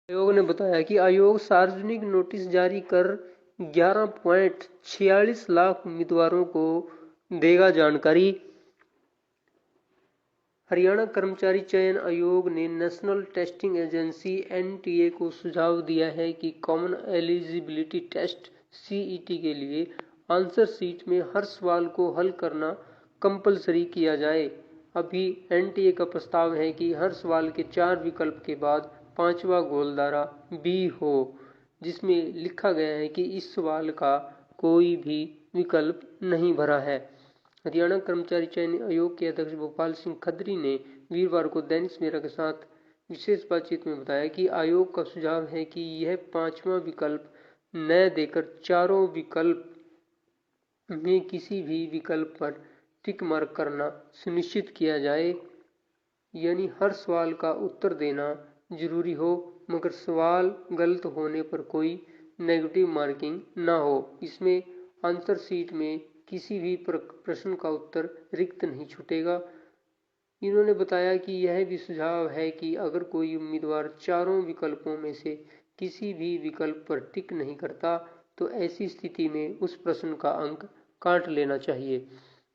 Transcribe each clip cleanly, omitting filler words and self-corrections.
आयोग ने बताया कि आयोग सार्वजनिक नोटिस जारी कर 11.46 लाख उम्मीदवारों को देगा जानकारी। हरियाणा कर्मचारी चयन आयोग ने नेशनल टेस्टिंग एजेंसी (एनटीए) को सुझाव दिया है कि कॉमन एलिजिबिलिटी टेस्ट (सीईटी) के लिए आंसर शीट में हर सवाल को हल करना कंपलसरी किया जाए। अभी एनटीए का प्रस्ताव है कि हर सवाल के 4 विकल्प के बाद 5वां गोलधारा बी हो, जिसमें लिखा गया है कि इस सवाल का कोई भी विकल्प नहीं भरा है। हरियाणा कर्मचारी चयन आयोग के अध्यक्ष भोपाल सिंह खत्री ने वीरवार को दैनिक सवेरा के साथ विशेष बातचीत में बताया कि आयोग का सुझाव है कि यह 5वां विकल्प न देकर चारों विकल्प में किसी भी विकल्प पर टिक मार्क करना सुनिश्चित किया जाए, यानी हर सवाल का उत्तर देना जरूरी हो मगर सवाल गलत होने पर कोई नेगेटिव मार्किंग ना हो। इसमें आंसर शीट में किसी भी प्रश्न का उत्तर रिक्त नहीं छूटेगा। इन्होंने बताया कि यह भी सुझाव है कि अगर कोई उम्मीदवार चारों विकल्पों में से किसी भी विकल्प पर टिक नहीं करता तो ऐसी स्थिति में उस प्रश्न का अंक काट लेना चाहिए।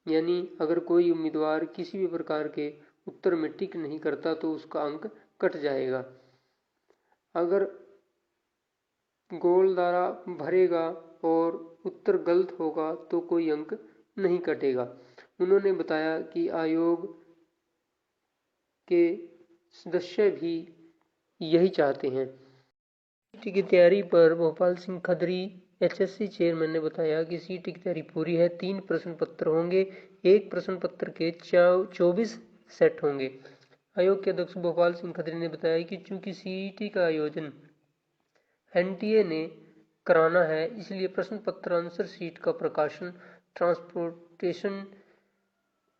यानी अगर कोई उम्मीदवार किसी भी प्रकार के उत्तर में टिक नहीं करता तो उसका अंक कट जाएगा। अगर गोलधारा भरेगा और उत्तर गलत होगा तो कोई अंक नहीं कटेगा। उन्होंने बताया कि आयोग के सदस्य भी यही चाहते हैं। सीईटी की तैयारी पर भोपाल सिंह खत्री एचएससी चेयरमैन ने बताया कि सीईटी की तैयारी पूरी है। 3 प्रश्न पत्र होंगे, एक प्रश्न पत्र के 24 सेट होंगे। आयोग के अध्यक्ष भोपाल सिंह खत्री ने बताया कि चूंकि सीईटी का आयोजन एनटीए ने कराना है, इसलिए प्रश्न पत्र, आंसर शीट का प्रकाशन ट्रांसपोर्टेशन,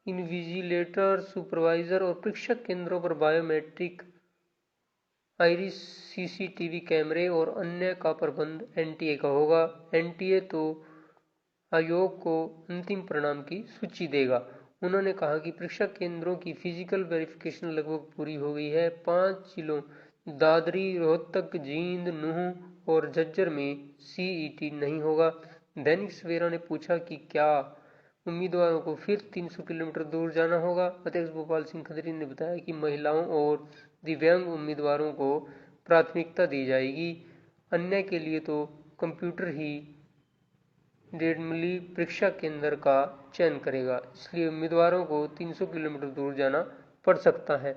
इन्विजिलेटर, सुपरवाइजर और परीक्षा केंद्रों पर बायोमेट्रिक, आइरिस, सीसीटीवी कैमरे और अन्य का प्रबंध एनटीए का होगा। एनटीए तो आयोग को अंतिम परिणाम की सूची देगा। उन्होंने कहा कि परीक्षा केंद्रों की फिजिकल वेरिफिकेशन लगभग पूरी हो गई है। 5 जिलों दादरी, रोहतक, जींद, नूंह और झज्जर में सीईटी नहीं होगा। दैनिक सवेरा ने पूछा कि क्या उम्मीदवारों को फिर 300 किलोमीटर दूर जाना होगा। अध्यक्ष भोपाल सिंह खत्री ने बताया कि महिलाओं और दिव्यांग उम्मीदवारों को प्राथमिकता दी जाएगी, अन्य के लिए तो कंप्यूटर ही रैंडमली परीक्षा केंद्र का चयन करेगा, इसलिए उम्मीदवारों को 300 किलोमीटर दूर जाना पड़ सकता है।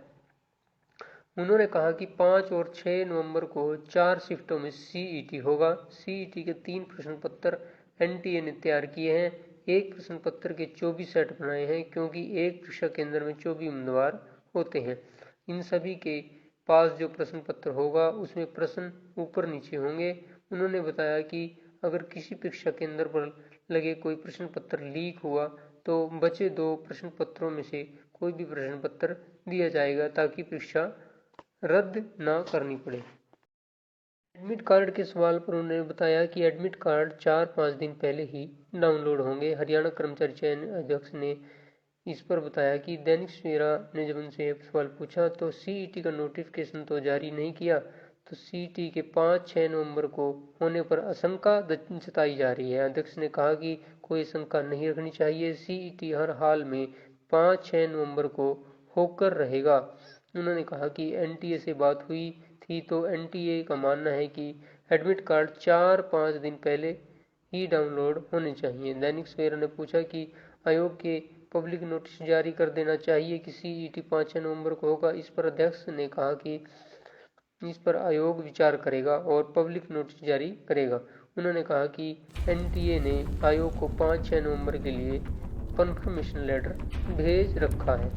उन्होंने कहा कि 5 और 6 नवंबर को 4 शिफ्टों में सीईटी होगा। सीईटी के 3 प्रश्न पत्र एनटीए ने तैयार किए हैं। एक प्रश्न पत्र के 24 सेट बनाए हैं क्योंकि एक परीक्षा केंद्र में 24 उम्मीदवार होते हैं। इन सभी के पास जो प्रश्न पत्र होगा उसमें प्रश्न ऊपर नीचे होंगे। उन्होंने बताया कि अगर किसी परीक्षा केंद्र पर लगे कोई प्रश्न पत्र लीक हुआ तो बचे 2 प्रश्न पत्रों में से कोई भी प्रश्न पत्र दिया जाएगा ताकि परीक्षा रद्द ना करनी पड़े। एडमिट कार्ड के सवाल पर उन्होंने बताया कि एडमिट कार्ड 4-5 दिन पहले ही डाउनलोड होंगे। हरियाणा कर्मचारी चयन अध्यक्ष ने इस पर बताया कि दैनिक सवेरा ने जब उनसे सवाल पूछा तो सीईटी का नोटिफिकेशन तो जारी नहीं किया, तो सीईटी के 5-6 नवंबर को होने पर आशंका जताई जा रही है। अध्यक्ष ने कहा कि कोई शंका नहीं रखनी चाहिए, सीईटी हर हाल में 5-6 नवंबर को होकर रहेगा। उन्होंने कहा कि एनटीए से बात हुई थी तो एनटीए का मानना है कि एडमिट कार्ड 4-5 दिन पहले ही डाउनलोड होने चाहिए। दैनिक सवेरा ने पूछा कि आयोग के पब्लिक नोटिस जारी कर देना चाहिए कि सीईटी 5 नवंबर को होगा। इस पर अध्यक्ष ने कहा कि इस पर आयोग विचार करेगा और पब्लिक नोटिस जारी करेगा। उन्होंने कहा कि एनटीए ने आयोग को 5-6 नवंबर के लिए कंफर्मेशन लेटर भेज रखा है।